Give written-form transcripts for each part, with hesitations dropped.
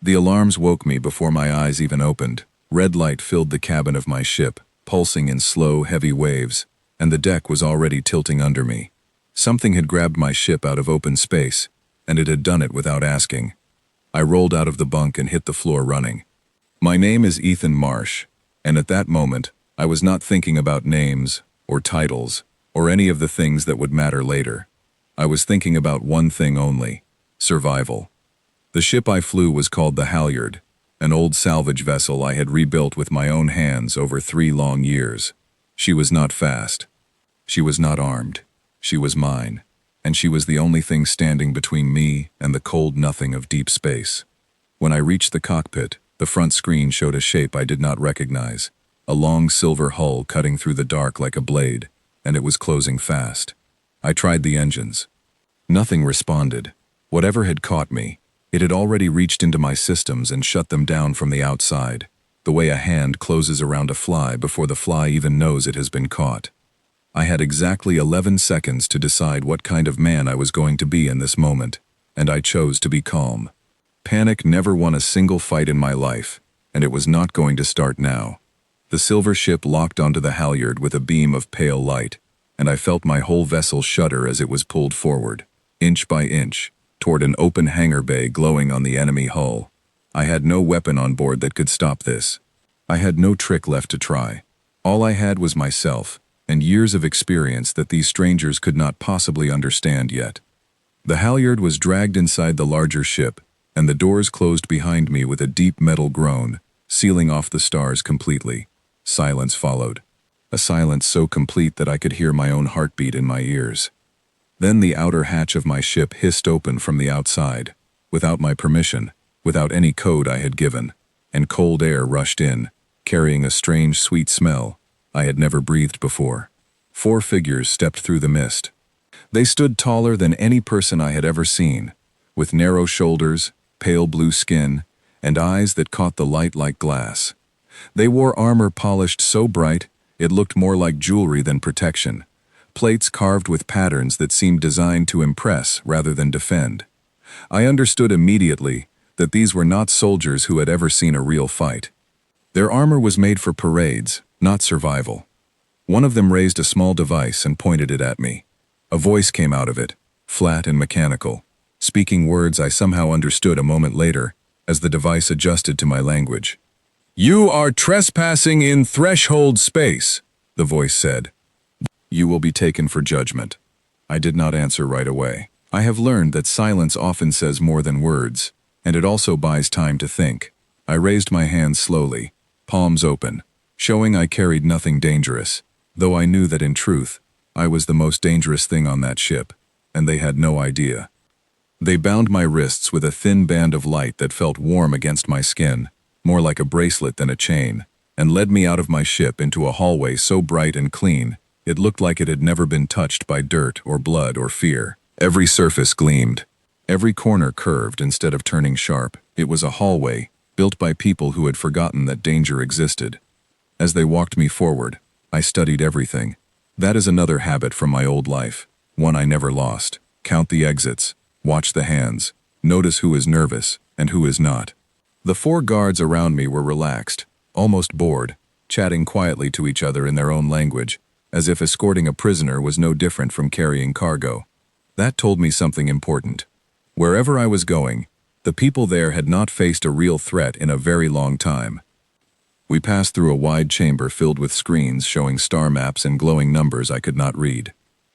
The alarms woke me before my eyes even opened. Red light filled the cabin of my ship, pulsing in slow, heavy waves, and the deck was already tilting under me. Something had grabbed my ship out of open space, and it had done it without asking. I rolled out of the bunk and hit the floor running. My name is Ethan Marsh, and at that moment, I was not thinking about names, or titles, or any of the things that would matter later. I was thinking about one thing only: survival. The ship I flew was called the Halyard, an old salvage vessel I had rebuilt with my own hands over 3 long years. She was not fast. She was not armed. She was mine, and she was the only thing standing between me and the cold nothing of deep space. When I reached the cockpit, the front screen showed a shape I did not recognize, a long silver hull cutting through the dark like a blade, and it was closing fast. I tried the engines. Nothing responded. Whatever had caught me, it had already reached into my systems and shut them down from the outside, the way a hand closes around a fly before the fly even knows it has been caught. I had exactly 11 seconds to decide what kind of man I was going to be in this moment, and I chose to be calm. Panic never won a single fight in my life, and it was not going to start now. The silver ship locked onto the halyard with a beam of pale light, and I felt my whole vessel shudder as it was pulled forward, inch by inch, toward an open hangar bay glowing on the enemy hull. I had no weapon on board that could stop this. I had no trick left to try. All I had was myself, and years of experience that these strangers could not possibly understand yet. The halyard was dragged inside the larger ship, and the doors closed behind me with a deep metal groan, sealing off the stars completely. Silence followed. A silence so complete that I could hear my own heartbeat in my ears. Then the outer hatch of my ship hissed open from the outside, without my permission, without any code I had given, and cold air rushed in, carrying a strange sweet smell I had never breathed before. 4 figures stepped through the mist. They stood taller than any person I had ever seen, with narrow shoulders, pale blue skin, and eyes that caught the light like glass. They wore armor polished so bright it looked more like jewelry than protection, plates carved with patterns that seemed designed to impress rather than defend. I understood immediately that these were not soldiers who had ever seen a real fight. Their armor was made for parades, not survival. One of them raised a small device and pointed it at me. A voice came out of it, flat and mechanical, speaking words I somehow understood a moment later as the device adjusted to my language. "You are trespassing in threshold space," the voice said. "You will be taken for judgment." I did not answer right away. I have learned that silence often says more than words, and it also buys time to think. I raised my hands slowly, palms open, showing I carried nothing dangerous, though I knew that in truth, I was the most dangerous thing on that ship, and they had no idea. They bound my wrists with a thin band of light that felt warm against my skin, more like a bracelet than a chain, and led me out of my ship into a hallway so bright and clean, it looked like it had never been touched by dirt or blood or fear. Every surface gleamed. Every corner curved instead of turning sharp. It was a hallway, built by people who had forgotten that danger existed. As they walked me forward, I studied everything. That is another habit from my old life, one I never lost. Count the exits, watch the hands, notice who is nervous and who is not. The 4 guards around me were relaxed, almost bored, chatting quietly to each other in their own language, as if escorting a prisoner was no different from carrying cargo. That told me something important. Wherever I was going, the people there had not faced a real threat in a very long time. We passed through a wide chamber filled with screens showing star maps and glowing numbers I could not read.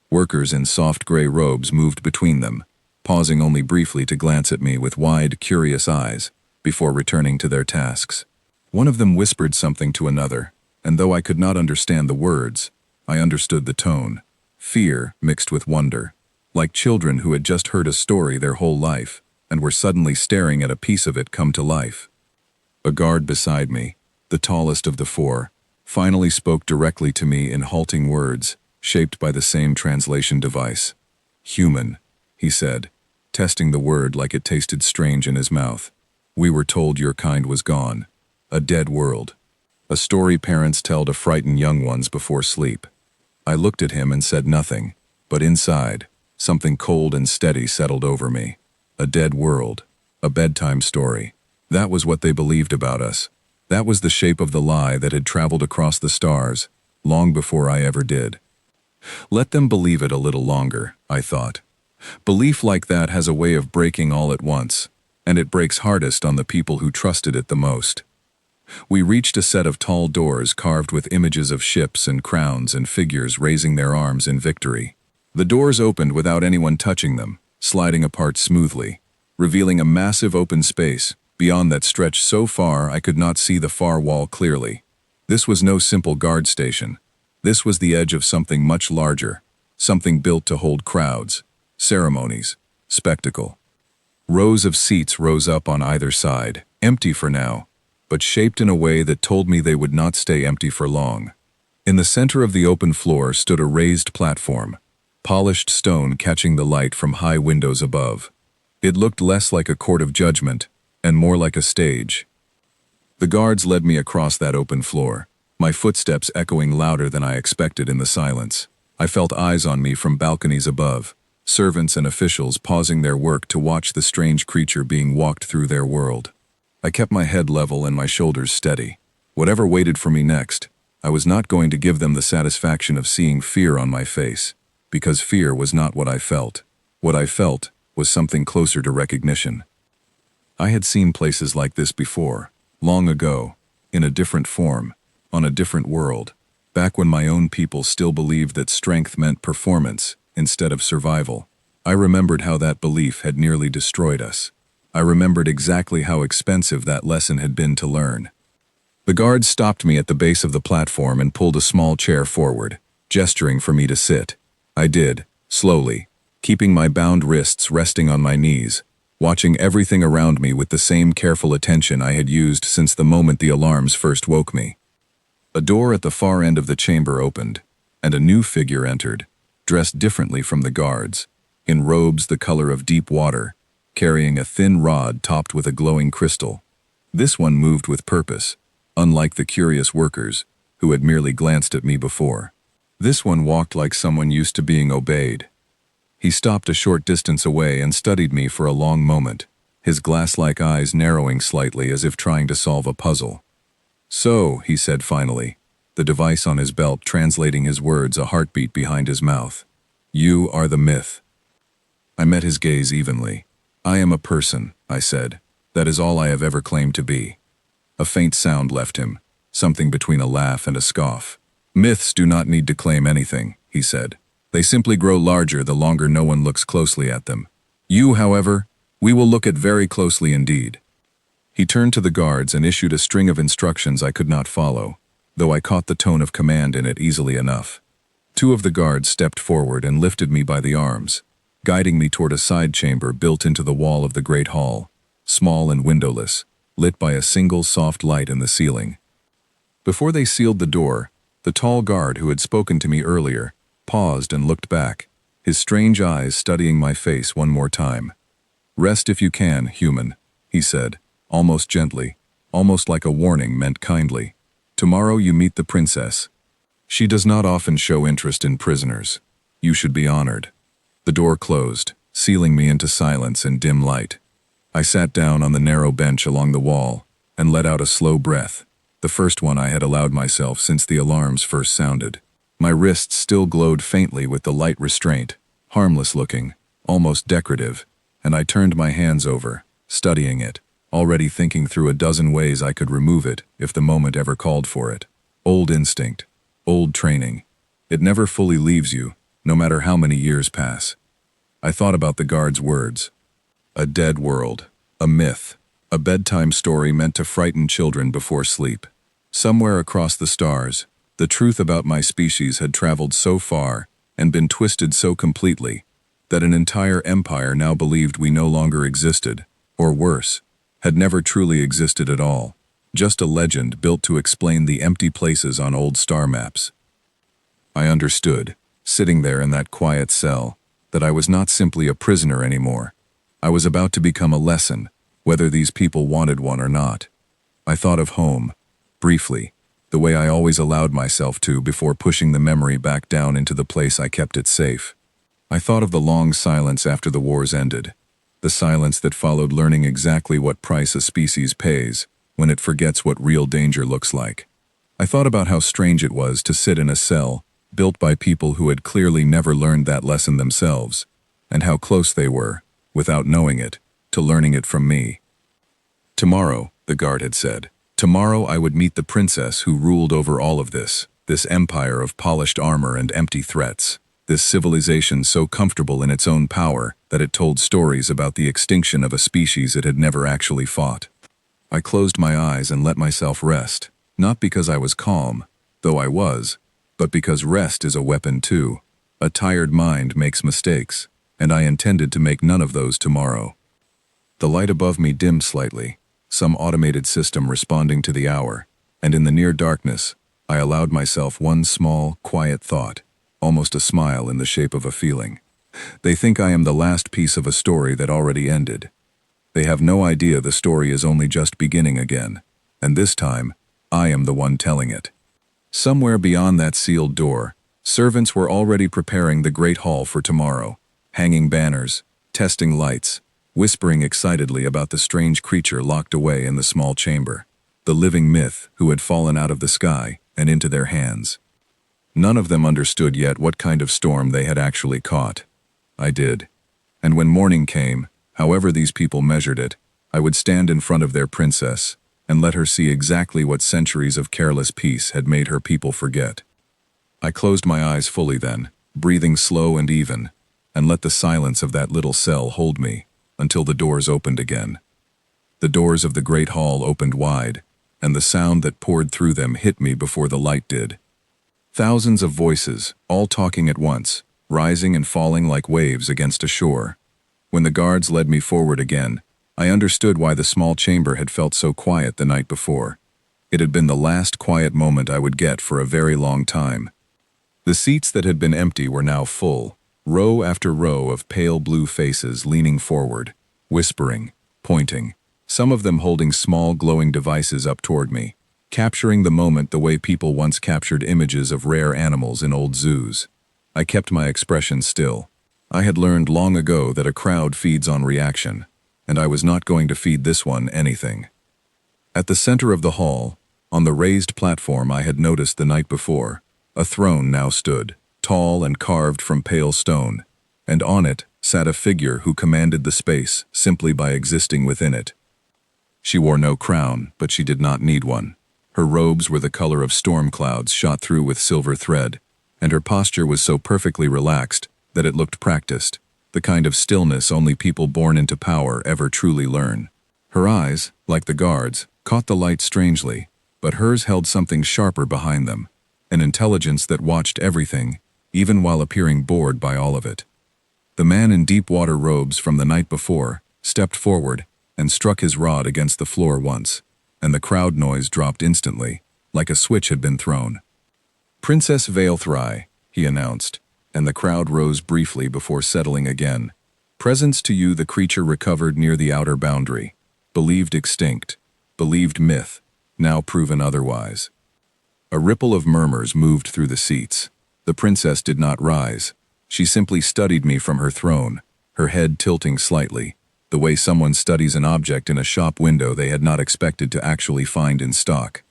Workers in soft gray robes moved between them, pausing only briefly to glance at me with wide, curious eyes, before returning to their tasks. One of them whispered something to another, and though I could not understand the words, I understood the tone. Fear mixed with wonder, like children who had just heard a story their whole life, and were suddenly staring at a piece of it come to life. A guard beside me, the tallest of the 4, finally spoke directly to me in halting words, shaped by the same translation device. "Human," he said, testing the word like it tasted strange in his mouth. "We were told your kind was gone. A dead world. A story parents tell to frighten young ones before sleep." I looked at him and said nothing, but inside, something cold and steady settled over me. A dead world. A bedtime story. That was what they believed about us. That was the shape of the lie that had traveled across the stars, long before I ever did. Let them believe it a little longer, I thought. Belief like that has a way of breaking all at once, and it breaks hardest on the people who trusted it the most. We reached a set of tall doors carved with images of ships and crowns and figures raising their arms in victory. The doors opened without anyone touching them, sliding apart smoothly, revealing a massive open space, beyond that stretched so far I could not see the far wall clearly. This was no simple guard station. This was the edge of something much larger, something built to hold crowds, ceremonies, spectacle. Rows of seats rose up on either side, empty for now, but shaped in a way that told me they would not stay empty for long. In the center of the open floor stood a raised platform, polished stone catching the light from high windows above. It looked less like a court of judgment and more like a stage. The guards led me across that open floor, my footsteps echoing louder than I expected in the silence. I felt eyes on me from balconies above, servants and officials pausing their work to watch the strange creature being walked through their world. I kept my head level and my shoulders steady. Whatever waited for me next, I was not going to give them the satisfaction of seeing fear on my face, because fear was not what I felt. What I felt was something closer to recognition. I had seen places like this before, long ago, in a different form, on a different world, back when my own people still believed that strength meant performance instead of survival. I remembered how that belief had nearly destroyed us. I remembered exactly how expensive that lesson had been to learn. The guards stopped me at the base of the platform and pulled a small chair forward, gesturing for me to sit. I did, slowly, keeping my bound wrists resting on my knees, watching everything around me with the same careful attention I had used since the moment the alarms first woke me. A door at the far end of the chamber opened, and a new figure entered, dressed differently from the guards, in robes the color of deep water, carrying a thin rod topped with a glowing crystal. This one moved with purpose, unlike the curious workers, who had merely glanced at me before. This one walked like someone used to being obeyed. He stopped a short distance away and studied me for a long moment, his glass-like eyes narrowing slightly as if trying to solve a puzzle. "So," he said finally, the device on his belt translating his words a heartbeat behind his mouth. "You are the myth." I met his gaze evenly. "I am a person," I said. "That is all I have ever claimed to be." A faint sound left him, something between a laugh and a scoff. "Myths do not need to claim anything," he said. "They simply grow larger the longer no one looks closely at them. You, however, we will look at very closely indeed." He turned to the guards and issued a string of instructions I could not follow, though I caught the tone of command in it easily enough. Two of the guards stepped forward and lifted me by the arms, guiding me toward a side chamber built into the wall of the great hall, small and windowless, lit by a single soft light in the ceiling. Before they sealed the door, the tall guard who had spoken to me earlier paused and looked back, his strange eyes studying my face one more time. "Rest if you can, human," he said, almost gently, almost like a warning meant kindly. "Tomorrow you meet the princess. She does not often show interest in prisoners. You should be honored." The door closed, sealing me into silence and dim light. I sat down on the narrow bench along the wall and let out a slow breath, the first one I had allowed myself since the alarms first sounded. My wrists still glowed faintly with the light restraint, harmless looking, almost decorative, and I turned my hands over, studying it, already thinking through a dozen ways I could remove it if the moment ever called for it. Old instinct, old training. It never fully leaves you, no matter how many years pass. I thought about the guard's words. A dead world, a myth, a bedtime story meant to frighten children before sleep. Somewhere across the stars, the truth about my species had traveled so far and been twisted so completely that an entire empire now believed we no longer existed, or worse, had never truly existed at all, just a legend built to explain the empty places on old star maps. I understood, sitting there in that quiet cell, that I was not simply a prisoner anymore. I was about to become a lesson, whether these people wanted one or not. I thought of home, briefly, the way I always allowed myself to before pushing the memory back down into the place I kept it safe. I thought of the long silence after the wars ended, the silence that followed learning exactly what price a species pays when it forgets what real danger looks like. I thought about how strange it was to sit in a cell built by people who had clearly never learned that lesson themselves, and how close they were, without knowing it, to learning it from me. Tomorrow, the guard had said, tomorrow I would meet the princess who ruled over all of this empire of polished armor and empty threats, this civilization so comfortable in its own power that it told stories about the extinction of a species it had never actually fought. I closed my eyes and let myself rest, not because I was calm, though I was, but because rest is a weapon too. A tired mind makes mistakes, and I intended to make none of those tomorrow. The light above me dimmed slightly, some automated system responding to the hour, and in the near darkness, I allowed myself one small, quiet thought, almost a smile in the shape of a feeling. They think I am the last piece of a story that already ended. They have no idea the story is only just beginning again, and this time, I am the one telling it. Somewhere beyond that sealed door, servants were already preparing the great hall for tomorrow, hanging banners, testing lights, whispering excitedly about the strange creature locked away in the small chamber, the living myth who had fallen out of the sky and into their hands. None of them understood yet what kind of storm they had actually caught. I did. And when morning came, however these people measured it, I would stand in front of their princess and let her see exactly what centuries of careless peace had made her people forget. I closed my eyes fully then, breathing slow and even, and let the silence of that little cell hold me until the doors opened again. The doors of the great hall opened wide, and the sound that poured through them hit me before the light did. Thousands of voices, all talking at once, rising and falling like waves against a shore. When the guards led me forward again, I understood why the small chamber had felt so quiet the night before. It had been the last quiet moment I would get for a very long time. The seats that had been empty were now full, row after row of pale blue faces leaning forward, whispering, pointing, some of them holding small glowing devices up toward me, capturing the moment the way people once captured images of rare animals in old zoos. I kept my expression still. I had learned long ago that a crowd feeds on reaction, and I was not going to feed this one anything. At the center of the hall, on the raised platform I had noticed the night before, a throne now stood, tall and carved from pale stone, and on it sat a figure who commanded the space simply by existing within it. She wore no crown, but she did not need one. Her robes were the color of storm clouds shot through with silver thread, and her posture was so perfectly relaxed that it looked practiced, the kind of stillness only people born into power ever truly learn. Her eyes, like the guards, caught the light strangely, but hers held something sharper behind them, an intelligence that watched everything, even while appearing bored by all of it. The man in deep water robes from the night before stepped forward and struck his rod against the floor once, and the crowd noise dropped instantly, like a switch had been thrown. "Princess Veilthrai," he announced, and the crowd rose briefly before settling again. "Presents to you the creature recovered near the outer boundary, believed extinct, believed myth, now proven otherwise." A ripple of murmurs moved through the seats. The princess did not rise. She simply studied me from her throne, her head tilting slightly, the way someone studies an object in a shop window they had not expected to actually find in stock.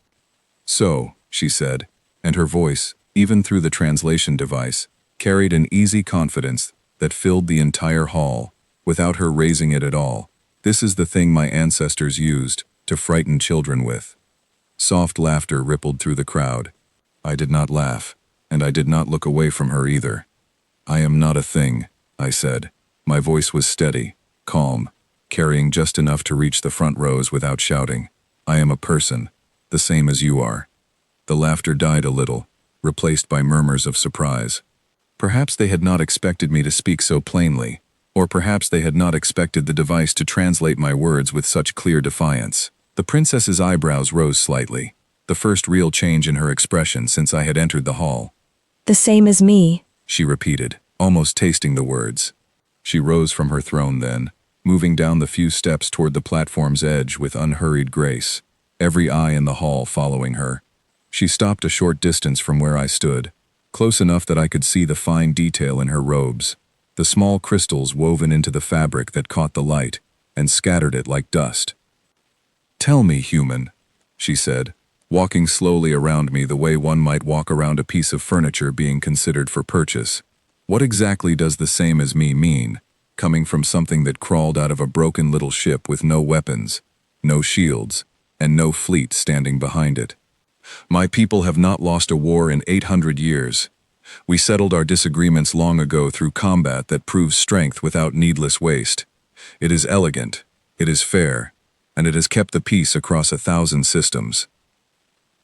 "So," she said, and her voice, even through the translation device, carried an easy confidence that filled the entire hall, without her raising it at all. "This is the thing my ancestors used to frighten children with." Soft laughter rippled through the crowd. I did not laugh, and I did not look away from her either. "I am not a thing," I said. My voice was steady, calm, carrying just enough to reach the front rows without shouting. "I am a person, the same as you are." The laughter died a little, replaced by murmurs of surprise. Perhaps they had not expected me to speak so plainly, or perhaps they had not expected the device to translate my words with such clear defiance. The princess's eyebrows rose slightly, the first real change in her expression since I had entered the hall. "The same as me," she repeated, almost tasting the words. She rose from her throne then, moving down the few steps toward the platform's edge with unhurried grace, every eye in the hall following her. She stopped a short distance from where I stood, close enough that I could see the fine detail in her robes, the small crystals woven into the fabric that caught the light and scattered it like dust. "Tell me, human," she said, walking slowly around me the way one might walk around a piece of furniture being considered for purchase. "What exactly does the same as me mean, coming from something that crawled out of a broken little ship with no weapons, no shields, and no fleet standing behind it? My people have not lost a war in 800 years. We settled our disagreements long ago through combat that proves strength without needless waste. It is elegant, it is fair, and it has kept the peace across 1,000 systems."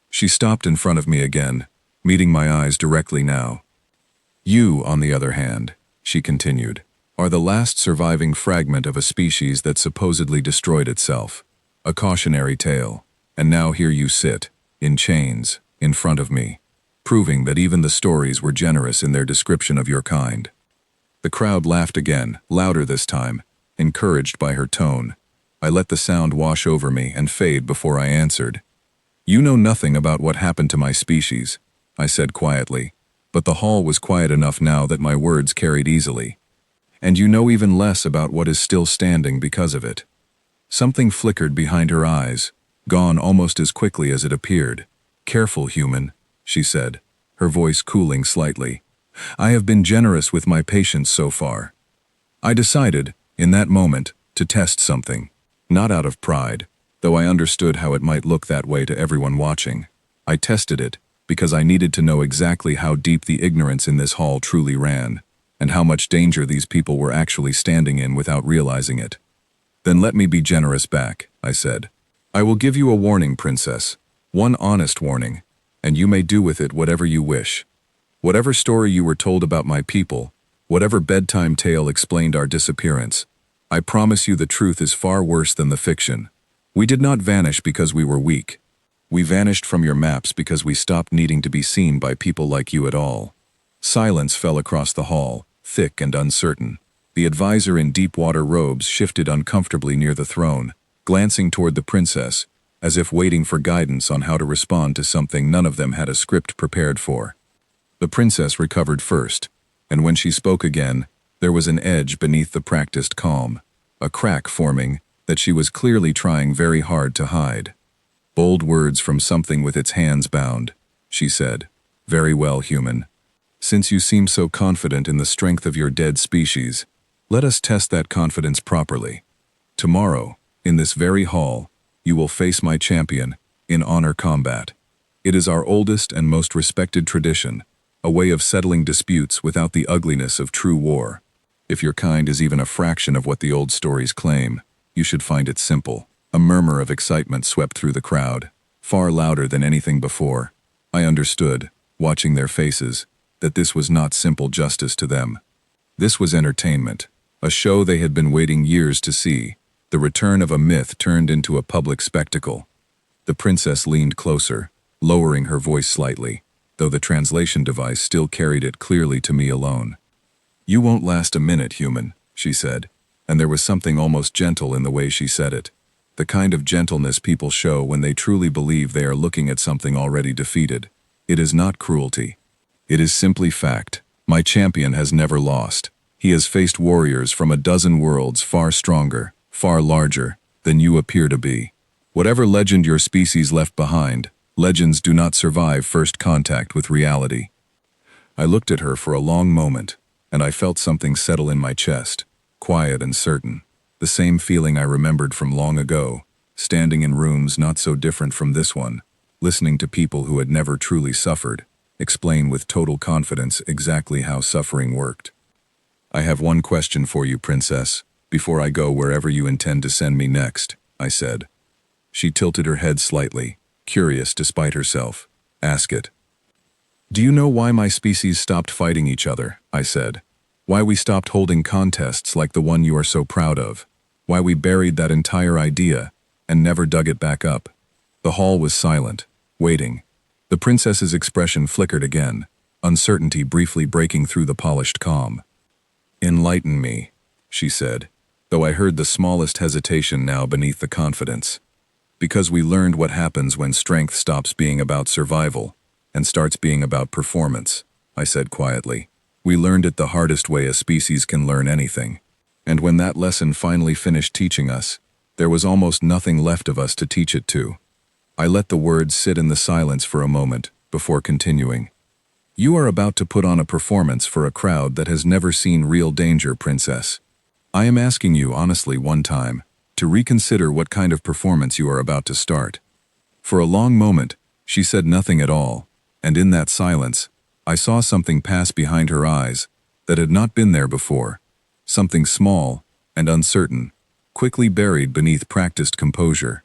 She stopped in front of me again, meeting my eyes directly now. "You, on the other hand," she continued, "are the last surviving fragment of a species that supposedly destroyed itself. A cautionary tale, and now here you sit, in chains, in front of me, proving that even the stories were generous in their description of your kind." The crowd laughed again, louder this time, encouraged by her tone. I let the sound wash over me and fade before I answered. "You know nothing about what happened to my species," I said quietly, but the hall was quiet enough now that my words carried easily. "And you know even less about what is still standing because of it." Something flickered behind her eyes, gone almost as quickly as it appeared. "Careful, human," she said, her voice cooling slightly. "I have been generous with my patience so far." I decided, in that moment, to test something. Not out of pride, though I understood how it might look that way to everyone watching. I tested it because I needed to know exactly how deep the ignorance in this hall truly ran, and how much danger these people were actually standing in without realizing it. "Then let me be generous back," I said. "I will give you a warning, princess. One honest warning, and you may do with it whatever you wish. Whatever story you were told about my people, whatever bedtime tale explained our disappearance, I promise you the truth is far worse than the fiction. We did not vanish because we were weak. We vanished from your maps because we stopped needing to be seen by people like you at all." Silence fell across the hall, thick and uncertain. The advisor in deep-water robes shifted uncomfortably near the throne, glancing toward the princess, as if waiting for guidance on how to respond to something none of them had a script prepared for. The princess recovered first, and when she spoke again, there was an edge beneath the practiced calm, a crack forming that she was clearly trying very hard to hide. "Bold words from something with its hands bound," she said. "Very well, human. Since you seem so confident in the strength of your dead species, let us test that confidence properly. Tomorrow, in this very hall, you will face my champion in honor combat. It is our oldest and most respected tradition, a way of settling disputes without the ugliness of true war. If your kind is even a fraction of what the old stories claim, you should find it simple." A murmur of excitement swept through the crowd, far louder than anything before. I understood, watching their faces, that this was not simple justice to them. This was entertainment, a show they had been waiting years to see, the return of a myth turned into a public spectacle. The princess leaned closer, lowering her voice slightly, though the translation device still carried it clearly to me alone. "You won't last a minute, human," she said, and there was something almost gentle in the way she said it. The kind of gentleness people show when they truly believe they are looking at something already defeated. It is not cruelty. It is simply fact. My champion has never lost. He has faced warriors from a dozen worlds far stronger, far larger, than you appear to be. Whatever legend your species left behind, legends do not survive first contact with reality." I looked at her for a long moment, and I felt something settle in my chest, quiet and certain. The same feeling I remembered from long ago, standing in rooms not so different from this one, listening to people who had never truly suffered, explain with total confidence exactly how suffering worked. "I have one question for you, princess, before I go wherever you intend to send me next," I said. She tilted her head slightly, curious despite herself. "Ask it." "Do you know why my species stopped fighting each other?" I said. "Why we stopped holding contests like the one you are so proud of? Why we buried that entire idea and never dug it back up?" The hall was silent, waiting. The princess's expression flickered again, uncertainty briefly breaking through the polished calm. "Enlighten me," she said, though I heard the smallest hesitation now beneath the confidence. "Because we learned what happens when strength stops being about survival and starts being about performance," I said quietly. We learned it the hardest way a species can learn anything. And when that lesson finally finished teaching us, there was almost nothing left of us to teach it to. I let the words sit in the silence for a moment before continuing. You are about to put on a performance for a crowd that has never seen real danger, Princess. I am asking you honestly one time to reconsider what kind of performance you are about to start. For a long moment, she said nothing at all, and in that silence, I saw something pass behind her eyes that had not been there before, something small and uncertain, quickly buried beneath practiced composure.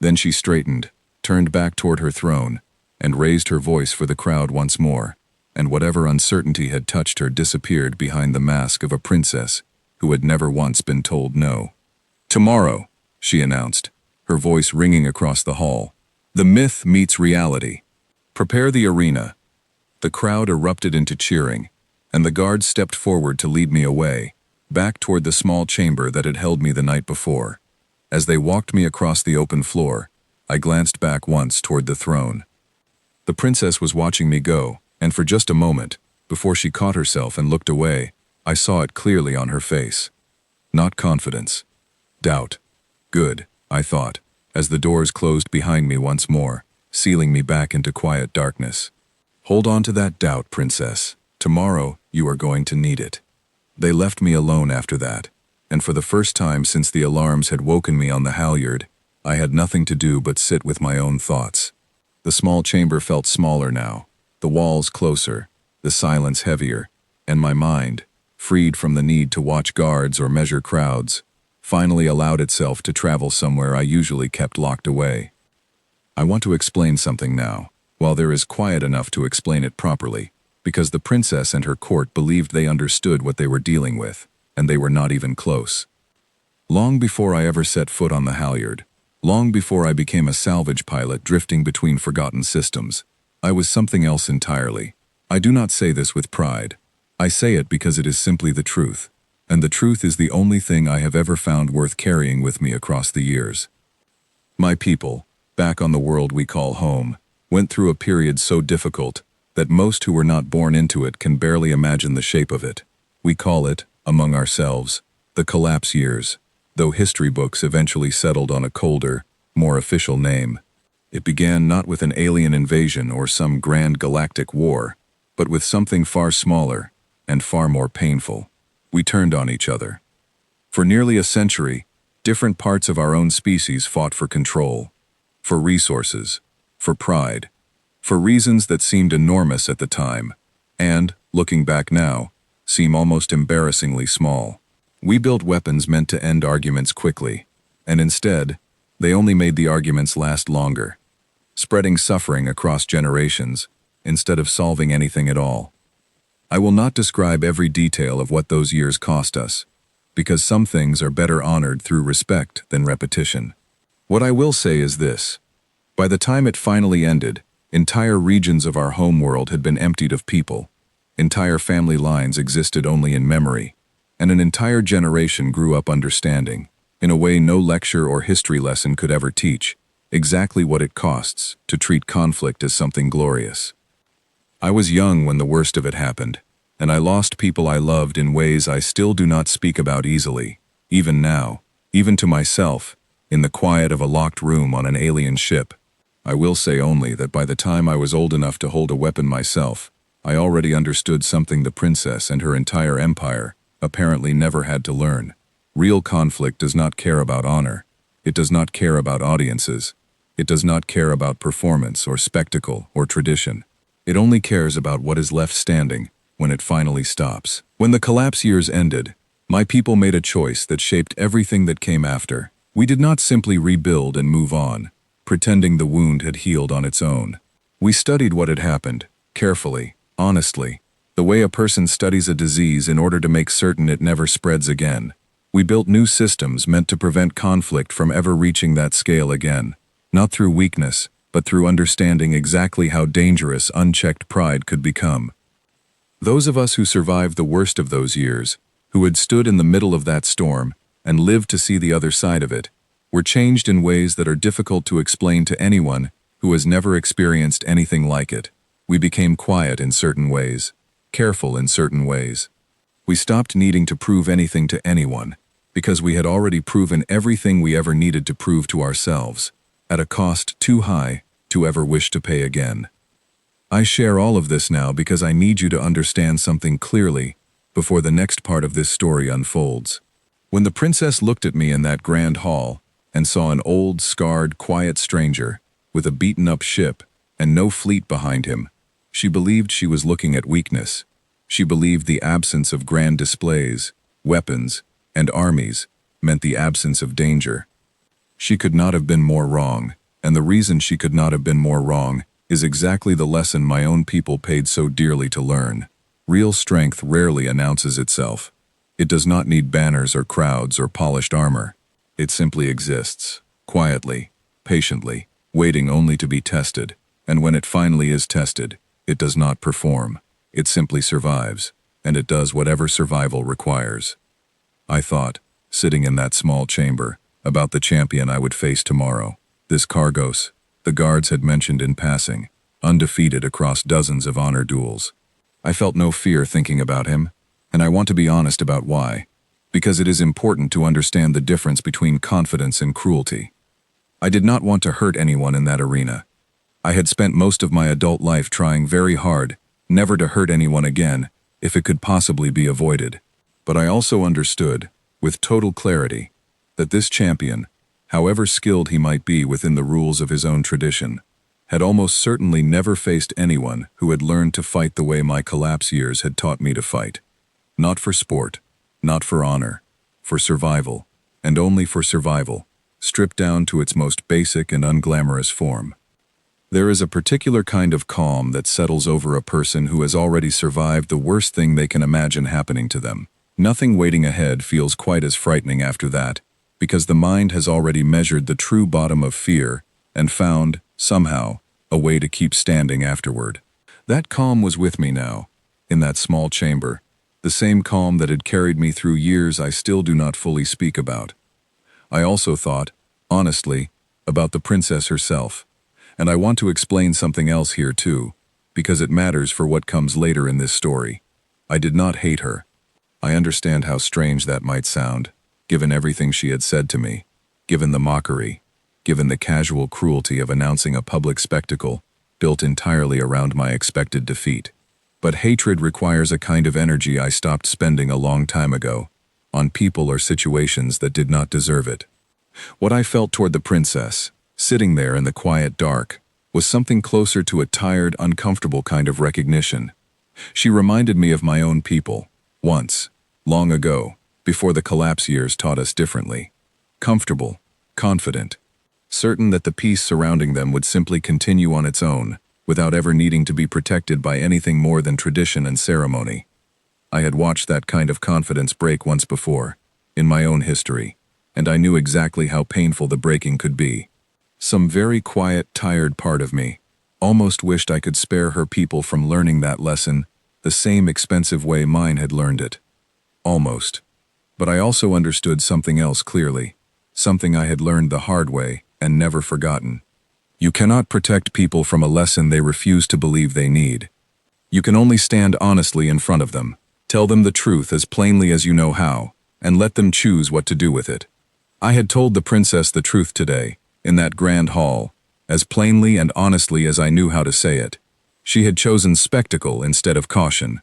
Then she straightened, turned back toward her throne, and raised her voice for the crowd once more, and whatever uncertainty had touched her disappeared behind the mask of a princess who had never once been told no. Tomorrow, she announced, her voice ringing across the hall, the myth meets reality. Prepare the arena. The crowd erupted into cheering, and the guards stepped forward to lead me away, back toward the small chamber that had held me the night before. As they walked me across the open floor, I glanced back once toward the throne. The princess was watching me go, and for just a moment, before she caught herself and looked away, I saw it clearly on her face. Not confidence. Doubt. Good, I thought, as the doors closed behind me once more, sealing me back into quiet darkness. Hold on to that doubt, Princess. Tomorrow, you are going to need it. They left me alone after that, and for the first time since the alarms had woken me on the halyard, I had nothing to do but sit with my own thoughts. The small chamber felt smaller now, the walls closer, the silence heavier, and my mind, freed from the need to watch guards or measure crowds, finally allowed itself to travel somewhere I usually kept locked away. I want to explain something now, while there is quiet enough to explain it properly, because the princess and her court believed they understood what they were dealing with, and they were not even close. Long before I ever set foot on the halyard, long before I became a salvage pilot drifting between forgotten systems, I was something else entirely. I do not say this with pride. I say it because it is simply the truth, and the truth is the only thing I have ever found worth carrying with me across the years. My people, back on the world we call home, went through a period so difficult that most who were not born into it can barely imagine the shape of it. We call it, among ourselves, the collapse years, though history books eventually settled on a colder, more official name. It began not with an alien invasion or some grand galactic war, but with something far smaller and far more painful. We turned on each other. For nearly a century, different parts of our own species fought for control, for resources, for pride, for reasons that seemed enormous at the time, and, looking back now, seem almost embarrassingly small. We built weapons meant to end arguments quickly, and instead, they only made the arguments last longer, spreading suffering across generations, instead of solving anything at all. I will not describe every detail of what those years cost us, because some things are better honored through respect than repetition. What I will say is this. By the time it finally ended, entire regions of our homeworld had been emptied of people, entire family lines existed only in memory, and an entire generation grew up understanding, in a way no lecture or history lesson could ever teach, exactly what it costs to treat conflict as something glorious. I was young when the worst of it happened, and I lost people I loved in ways I still do not speak about easily, even now, even to myself, in the quiet of a locked room on an alien ship. I will say only that by the time I was old enough to hold a weapon myself, I already understood something the princess and her entire empire apparently never had to learn. Real conflict does not care about honor. It does not care about audiences. It does not care about performance or spectacle or tradition. It only cares about what is left standing when it finally stops. When the collapse years ended, my people made a choice that shaped everything that came after. We did not simply rebuild and move on, pretending the wound had healed on its own. We studied what had happened, carefully, honestly, the way a person studies a disease in order to make certain it never spreads again. We built new systems meant to prevent conflict from ever reaching that scale again, not through weakness, but through understanding exactly how dangerous unchecked pride could become. Those of us who survived the worst of those years, who had stood in the middle of that storm and lived to see the other side of it, were changed in ways that are difficult to explain to anyone who has never experienced anything like it. We became quiet in certain ways. careful in certain ways. We stopped needing to prove anything to anyone, because we had already proven everything we ever needed to prove to ourselves, at a cost too high to ever wish to pay again. I share all of this now because I need you to understand something clearly before the next part of this story unfolds. When the princess looked at me in that grand hall and saw an old, scarred, quiet stranger with a beaten-up ship and no fleet behind him, she believed she was looking at weakness. She believed the absence of grand displays, weapons, and armies meant the absence of danger. She could not have been more wrong, and the reason she could not have been more wrong is exactly the lesson my own people paid so dearly to learn. Real strength rarely announces itself. It does not need banners or crowds or polished armor. It simply exists, quietly, patiently, waiting only to be tested, and when it finally is tested, it does not perform. It simply survives, and it does whatever survival requires. I thought, sitting in that small chamber, about the champion I would face tomorrow. This Cargos, the guards had mentioned in passing, undefeated across dozens of honor duels. I felt no fear thinking about him, and I want to be honest about why. Because it is important to understand the difference between confidence and cruelty. I did not want to hurt anyone in that arena. I had spent most of my adult life trying very hard never to hurt anyone again if it could possibly be avoided. But I also understood, with total clarity, that this champion, however skilled he might be within the rules of his own tradition, had almost certainly never faced anyone who had learned to fight the way my collapse years had taught me to fight. Not for sport, not for honor, for survival, and only for survival, stripped down to its most basic and unglamorous form. There is a particular kind of calm that settles over a person who has already survived the worst thing they can imagine happening to them. Nothing waiting ahead feels quite as frightening after that, because the mind has already measured the true bottom of fear and found, somehow, a way to keep standing afterward. That calm was with me now, in that small chamber, the same calm that had carried me through years I still do not fully speak about. I also thought, honestly, about the princess herself, and I want to explain something else here too, because it matters for what comes later in this story. I did not hate her. I understand how strange that might sound, given everything she had said to me, given the mockery, given the casual cruelty of announcing a public spectacle built entirely around my expected defeat. But hatred requires a kind of energy I stopped spending a long time ago, on people or situations that did not deserve it. What I felt toward the princess, sitting there in the quiet dark, was something closer to a tired, uncomfortable kind of recognition. She reminded me of my own people, once, long ago, before the collapse years taught us differently. Comfortable, confident, certain that the peace surrounding them would simply continue on its own, without ever needing to be protected by anything more than tradition and ceremony. I had watched that kind of confidence break once before, in my own history, and I knew exactly how painful the breaking could be. Some very quiet, tired part of me almost wished I could spare her people from learning that lesson the same expensive way mine had learned it. Almost. But I also understood something else clearly, something I had learned the hard way and never forgotten. You cannot protect people from a lesson they refuse to believe they need. You can only stand honestly in front of them, tell them the truth as plainly as you know how, and let them choose what to do with it. I had told the princess the truth today, in that grand hall, as plainly and honestly as I knew how to say it. She had chosen spectacle instead of caution.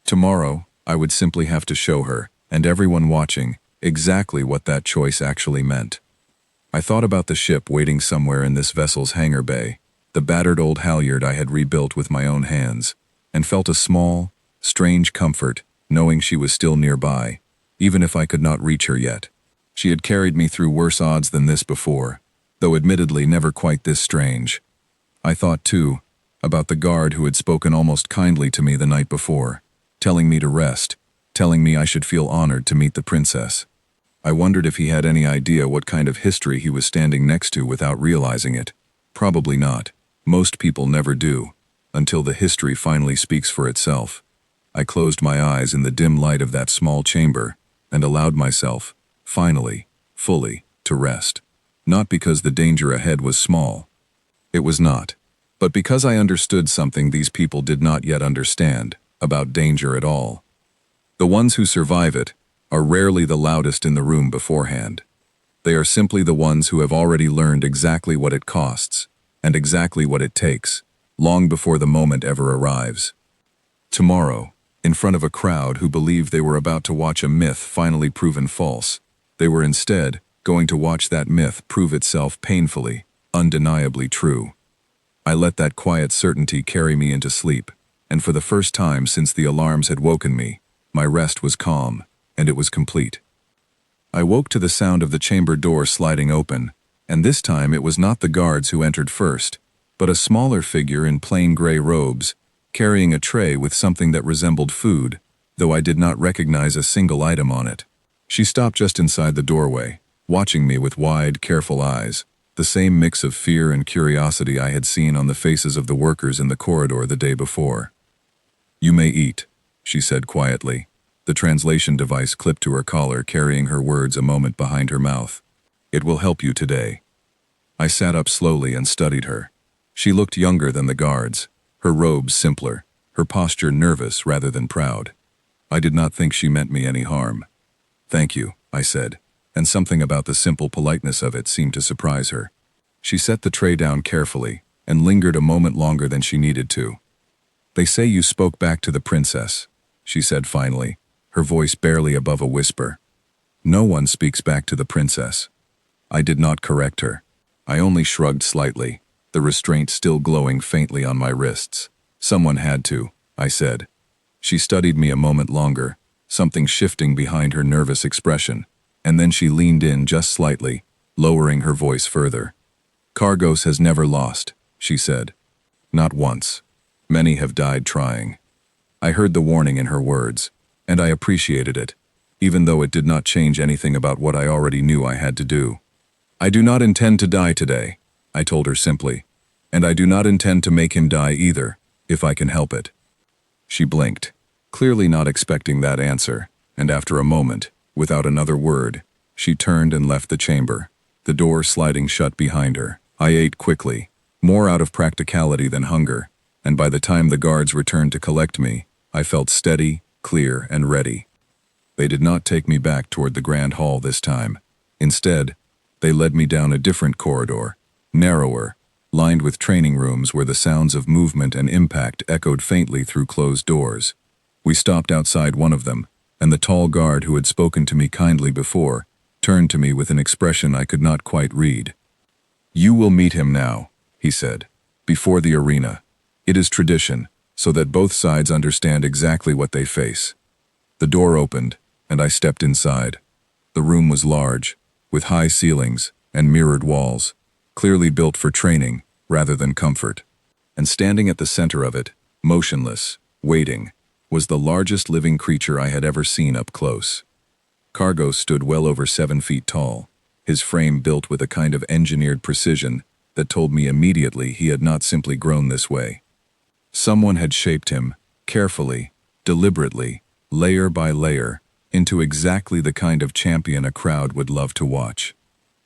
Tomorrow, I would simply have to show her, and everyone watching, exactly what that choice actually meant. I thought about the ship waiting somewhere in this vessel's hangar bay, the battered old halyard I had rebuilt with my own hands, and felt a small, strange comfort knowing she was still nearby, even if I could not reach her yet. She had carried me through worse odds than this before, though admittedly never quite this strange. I thought, too, about the guard who had spoken almost kindly to me the night before, telling me to rest, telling me I should feel honored to meet the princess. I wondered if he had any idea what kind of history he was standing next to without realizing it. Probably not. Most people never do, until the history finally speaks for itself. I closed my eyes in the dim light of that small chamber and allowed myself, finally, fully, to rest. Not because the danger ahead was small. It was not. But because I understood something these people did not yet understand. about danger at all. The ones who survive it are rarely the loudest in the room beforehand. They are simply the ones who have already learned exactly what it costs and exactly what it takes, long before the moment ever arrives. Tomorrow, in front of a crowd who believed they were about to watch a myth finally proven false, they were instead going to watch that myth prove itself painfully, undeniably true. I let that quiet certainty carry me into sleep, and for the first time since the alarms had woken me, my rest was calm, and it was complete. I woke to the sound of the chamber door sliding open, and this time it was not the guards who entered first, but a smaller figure in plain gray robes, carrying a tray with something that resembled food, though I did not recognize a single item on it. She stopped just inside the doorway, watching me with wide, careful eyes, the same mix of fear and curiosity I had seen on the faces of the workers in the corridor the day before. "You may eat," she said quietly, the translation device clipped to her collar carrying her words a moment behind her mouth. "It will help you today." I sat up slowly and studied her. She looked younger than the guards, her robes simpler, her posture nervous rather than proud. I did not think she meant me any harm. "Thank you," I said, and something about the simple politeness of it seemed to surprise her. She set the tray down carefully and lingered a moment longer than she needed to. "They say you spoke back to the princess," she said finally, her voice barely above a whisper. "No one speaks back to the princess." I did not correct her. I only shrugged slightly, the restraint still glowing faintly on my wrists. "Someone had to," I said. She studied me a moment longer, something shifting behind her nervous expression, and then she leaned in just slightly, lowering her voice further. "Cargos has never lost," she said. "Not once. Many have died trying." I heard the warning in her words, and I appreciated it, even though it did not change anything about what I already knew I had to do. "I do not intend to die today," I told her simply, "and I do not intend to make him die either, if I can help it." She blinked, clearly not expecting that answer, and after a moment, without another word, she turned and left the chamber, the door sliding shut behind her. I ate quickly, more out of practicality than hunger, and by the time the guards returned to collect me, I felt steady, clear, and ready. They did not take me back toward the grand hall this time. Instead, they led me down a different corridor, narrower, lined with training rooms where the sounds of movement and impact echoed faintly through closed doors. We stopped outside one of them, and the tall guard who had spoken to me kindly before turned to me with an expression I could not quite read. "You will meet him now," he said, "before the arena. It is tradition, so that both sides understand exactly what they face." The door opened, and I stepped inside. The room was large, with high ceilings and mirrored walls, clearly built for training rather than comfort. And standing at the center of it, motionless, waiting, was the largest living creature I had ever seen up close. Cargos stood well over 7 feet tall, his frame built with a kind of engineered precision that told me immediately he had not simply grown this way. Someone had shaped him, carefully, deliberately, layer by layer, into exactly the kind of champion a crowd would love to watch.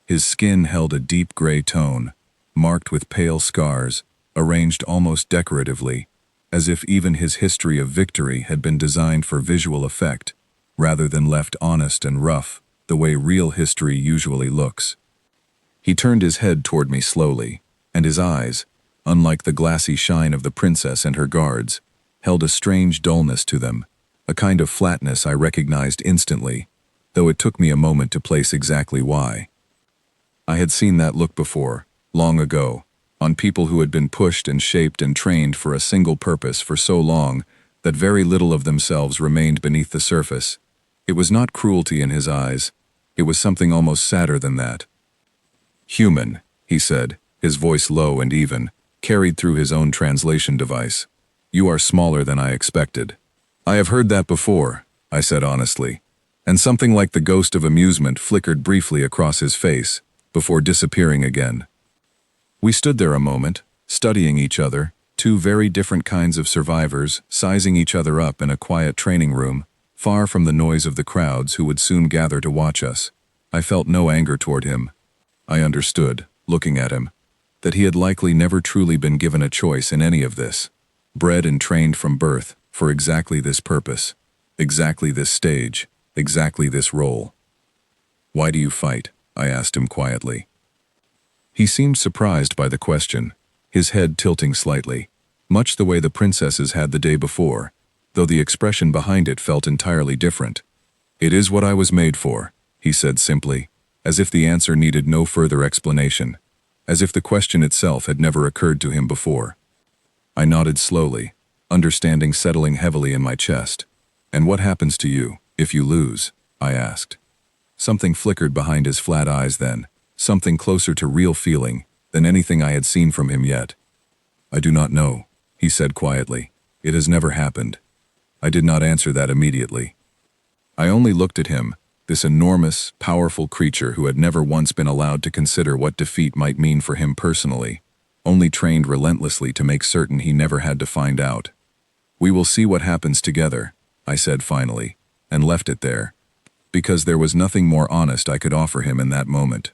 His skin held a deep gray tone, marked with pale scars, arranged almost decoratively, as if even his history of victory had been designed for visual effect, rather than left honest and rough, the way real history usually looks. He turned his head toward me slowly, and his eyes, unlike the glassy shine of the princess and her guards, held a strange dullness to them, a kind of flatness I recognized instantly, though it took me a moment to place exactly why. I had seen that look before, long ago, on people who had been pushed and shaped and trained for a single purpose for so long that very little of themselves remained beneath the surface. It was not cruelty in his eyes, it was something almost sadder than that. "Human," he said, his voice low and even, carried through his own translation device. "You are smaller than I expected." "I have heard that before," I said honestly, and something like the ghost of amusement flickered briefly across his face, before disappearing again. We stood there a moment, studying each other, two very different kinds of survivors, sizing each other up in a quiet training room, far from the noise of the crowds who would soon gather to watch us. I felt no anger toward him. I understood, looking at him, that he had likely never truly been given a choice in any of this. Bred and trained from birth, for exactly this purpose, exactly this stage, exactly this role. Why do you fight? I asked him quietly. He seemed surprised by the question, his head tilting slightly, much the way the princesses had the day before, though the expression behind it felt entirely different. It is what I was made for, he said simply, as if the answer needed no further explanation, as if the question itself had never occurred to him before. I nodded slowly, understanding settling heavily in my chest. And what happens to you if you lose? I asked. Something flickered behind his flat eyes then, something closer to real feeling than anything I had seen from him yet. I do not know, he said quietly. It has never happened. I did not answer that immediately. I only looked at him, this enormous, powerful creature who had never once been allowed to consider what defeat might mean for him personally, only trained relentlessly to make certain he never had to find out. We will see what happens together, I said finally, and left it there, because there was nothing more honest I could offer him in that moment.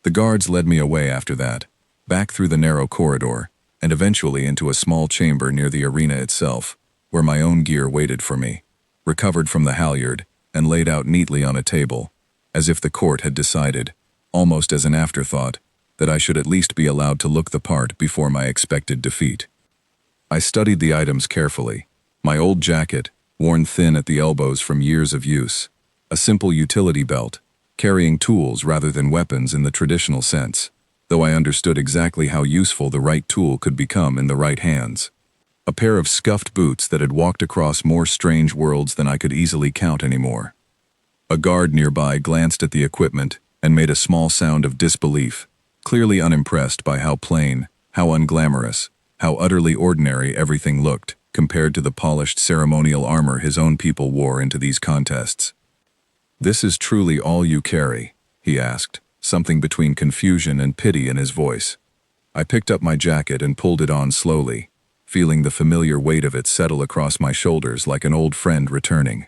The guards led me away after that, back through the narrow corridor, and eventually into a small chamber near the arena itself, where my own gear waited for me, recovered from the halyard, and laid out neatly on a table, as if the court had decided, almost as an afterthought, that I should at least be allowed to look the part before my expected defeat. I studied the items carefully. My old jacket, worn thin at the elbows from years of use, a simple utility belt, carrying tools rather than weapons in the traditional sense, though I understood exactly how useful the right tool could become in the right hands. A pair of scuffed boots that had walked across more strange worlds than I could easily count anymore. A guard nearby glanced at the equipment and made a small sound of disbelief, clearly unimpressed by how plain, how unglamorous, how utterly ordinary everything looked compared to the polished ceremonial armor his own people wore into these contests. "This is truly all you carry?" he asked, something between confusion and pity in his voice. I picked up my jacket and pulled it on slowly, feeling the familiar weight of it settle across my shoulders like an old friend returning.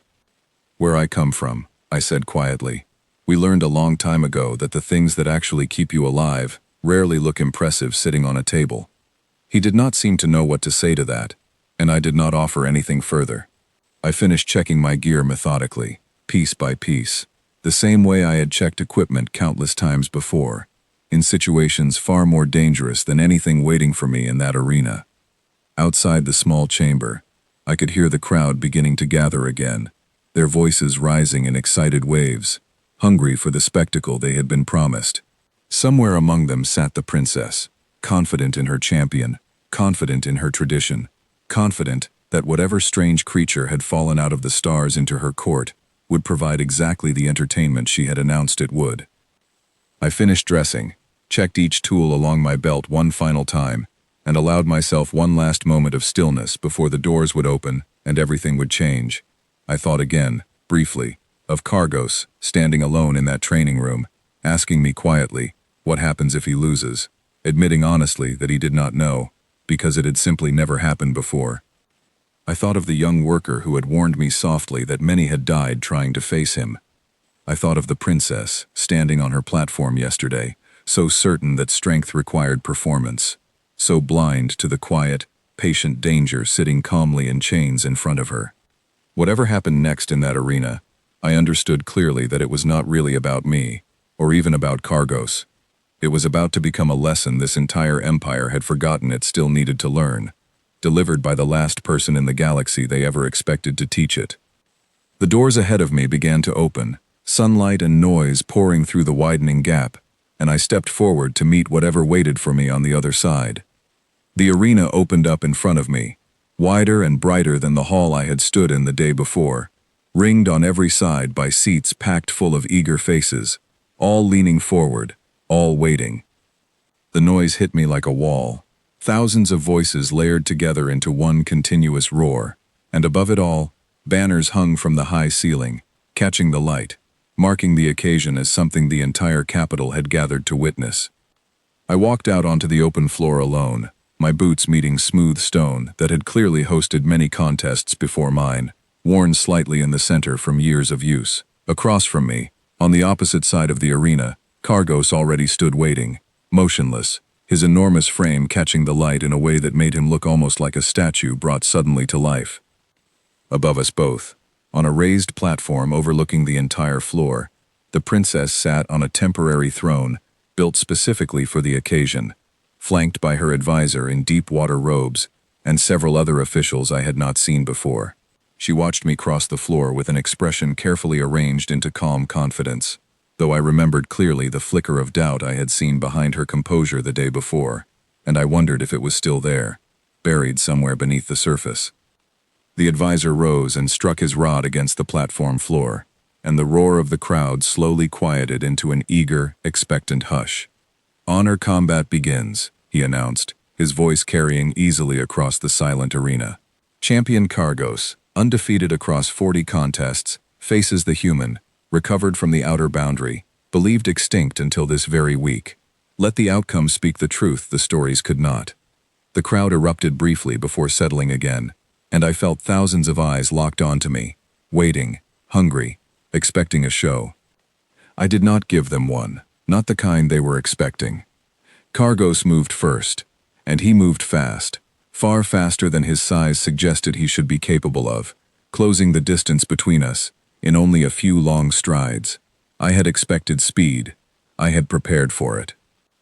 "Where I come from," I said quietly. "We learned a long time ago that the things that actually keep you alive rarely look impressive sitting on a table." He did not seem to know what to say to that, and I did not offer anything further. I finished checking my gear methodically, piece by piece, the same way I had checked equipment countless times before, in situations far more dangerous than anything waiting for me in that arena. Outside the small chamber, I could hear the crowd beginning to gather again, their voices rising in excited waves, hungry for the spectacle they had been promised. Somewhere among them sat the princess, confident in her champion, confident in her tradition, confident that whatever strange creature had fallen out of the stars into her court would provide exactly the entertainment she had announced it would. I finished dressing, checked each tool along my belt one final time, and allowed myself one last moment of stillness before the doors would open and everything would change. I thought again, briefly, of Cargos standing alone in that training room, asking me quietly, what happens if he loses, admitting honestly that he did not know, because it had simply never happened before. I thought of the young worker who had warned me softly that many had died trying to face him. I thought of the princess standing on her platform yesterday, so certain that strength required performance, so blind to the quiet, patient danger sitting calmly in chains in front of her. Whatever happened next in that arena, I understood clearly that it was not really about me, or even about Cargos. It was about to become a lesson this entire empire had forgotten it still needed to learn, delivered by the last person in the galaxy they ever expected to teach it. The doors ahead of me began to open, sunlight and noise pouring through the widening gap, and I stepped forward to meet whatever waited for me on the other side. The arena opened up in front of me, wider and brighter than the hall I had stood in the day before, ringed on every side by seats packed full of eager faces, all leaning forward, all waiting. The noise hit me like a wall, thousands of voices layered together into one continuous roar, and above it all, banners hung from the high ceiling, catching the light, marking the occasion as something the entire capital had gathered to witness. I walked out onto the open floor alone, my boots meeting smooth stone that had clearly hosted many contests before mine, worn slightly in the center from years of use. Across from me, on the opposite side of the arena, Cargos already stood waiting, motionless, his enormous frame catching the light in a way that made him look almost like a statue brought suddenly to life. Above us both, on a raised platform overlooking the entire floor, the princess sat on a temporary throne built specifically for the occasion, flanked by her advisor in deep-water robes and several other officials I had not seen before. She watched me cross the floor with an expression carefully arranged into calm confidence, though I remembered clearly the flicker of doubt I had seen behind her composure the day before, and I wondered if it was still there, buried somewhere beneath the surface. The advisor rose and struck his rod against the platform floor, and the roar of the crowd slowly quieted into an eager, expectant hush. "Honor combat begins," he announced, his voice carrying easily across the silent arena. "Champion Kargos, undefeated across 40 contests, faces the human, recovered from the outer boundary, believed extinct until this very week. Let the outcome speak the truth the stories could not." The crowd erupted briefly before settling again, and I felt thousands of eyes locked onto me, waiting, hungry, expecting a show. I did not give them one, not the kind they were expecting. Kargos moved first, and he moved fast, far faster than his size suggested he should be capable of, closing the distance between us in only a few long strides. I had expected speed. I had prepared for it.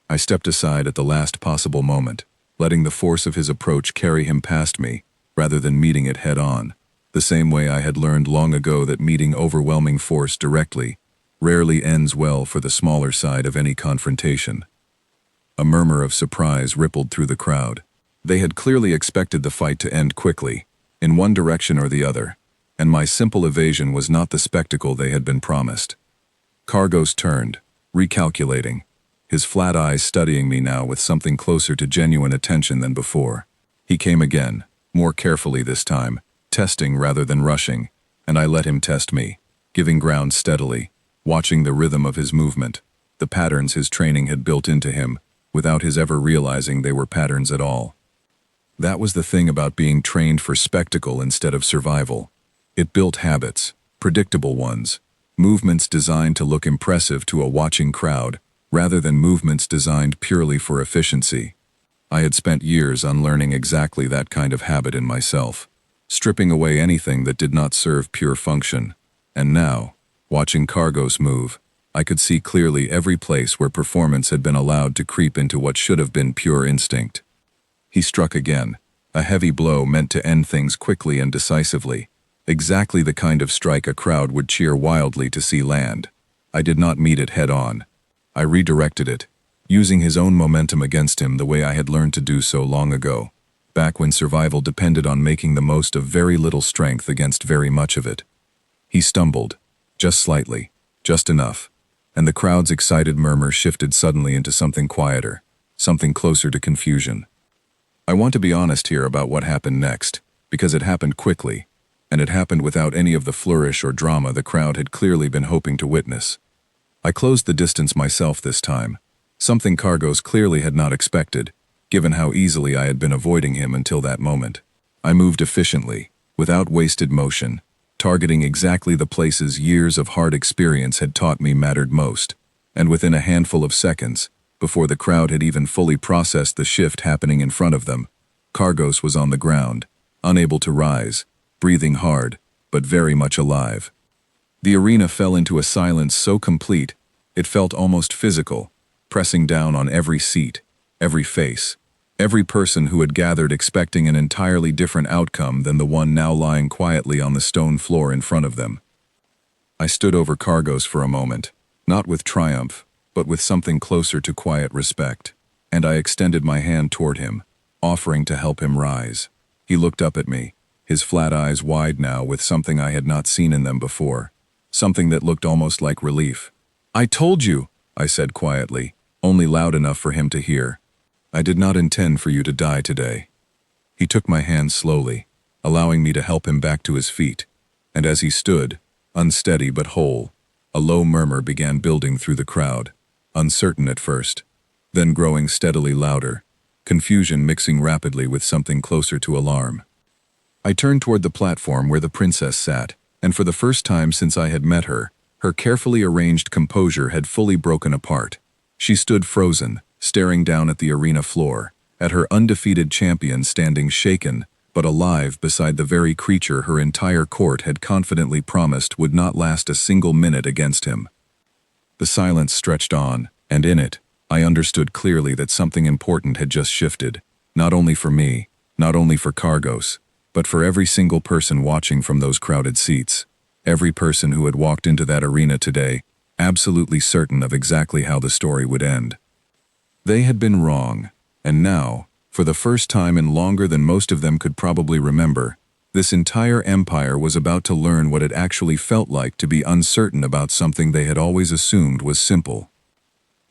I stepped aside at the last possible moment, letting the force of his approach carry him past me, rather than meeting it head-on, the same way I had learned long ago that meeting overwhelming force directly rarely ends well for the smaller side of any confrontation. A murmur of surprise rippled through the crowd. They had clearly expected the fight to end quickly, in one direction or the other, and my simple evasion was not the spectacle they had been promised. Kargos turned, recalculating, his flat eyes studying me now with something closer to genuine attention than before. He came again, more carefully this time, testing rather than rushing, and I let him test me, giving ground steadily, watching the rhythm of his movement, the patterns his training had built into him, without his ever realizing they were patterns at all. That was the thing about being trained for spectacle instead of survival. It built habits, predictable ones, movements designed to look impressive to a watching crowd, rather than movements designed purely for efficiency. I had spent years unlearning exactly that kind of habit in myself, stripping away anything that did not serve pure function, and now, watching Kargos move, I could see clearly every place where performance had been allowed to creep into what should have been pure instinct. He struck again, a heavy blow meant to end things quickly and decisively, exactly the kind of strike a crowd would cheer wildly to see land. I did not meet it head-on. I redirected it, using his own momentum against him the way I had learned to do so long ago, back when survival depended on making the most of very little strength against very much of it. He stumbled, just slightly, just enough, and the crowd's excited murmur shifted suddenly into something quieter, something closer to confusion. I want to be honest here about what happened next, because it happened quickly, and it happened without any of the flourish or drama the crowd had clearly been hoping to witness. I closed the distance myself this time, something Kargos clearly had not expected, given how easily I had been avoiding him until that moment. I moved efficiently, without wasted motion, targeting exactly the places years of hard experience had taught me mattered most, and within a handful of seconds, before the crowd had even fully processed the shift happening in front of them, Kargos was on the ground, unable to rise, breathing hard, but very much alive. The arena fell into a silence so complete, it felt almost physical, pressing down on every seat, every face, every person who had gathered expecting an entirely different outcome than the one now lying quietly on the stone floor in front of them. I stood over Kargos for a moment, not with triumph, but with something closer to quiet respect, and I extended my hand toward him, offering to help him rise. He looked up at me, his flat eyes wide now with something I had not seen in them before, something that looked almost like relief. "I told you," I said quietly, only loud enough for him to hear. "I did not intend for you to die today." He took my hand slowly, allowing me to help him back to his feet, and as he stood, unsteady but whole, a low murmur began building through the crowd, uncertain at first, then growing steadily louder, confusion mixing rapidly with something closer to alarm. I turned toward the platform where the princess sat, and for the first time since I had met her, her carefully arranged composure had fully broken apart. She stood frozen, staring down at the arena floor, at her undefeated champion standing shaken, but alive beside the very creature her entire court had confidently promised would not last a single minute against him. The silence stretched on, and in it, I understood clearly that something important had just shifted, not only for me, not only for Cargos, but for every single person watching from those crowded seats, every person who had walked into that arena today, absolutely certain of exactly how the story would end. They had been wrong, and now, for the first time in longer than most of them could probably remember, this entire empire was about to learn what it actually felt like to be uncertain about something they had always assumed was simple.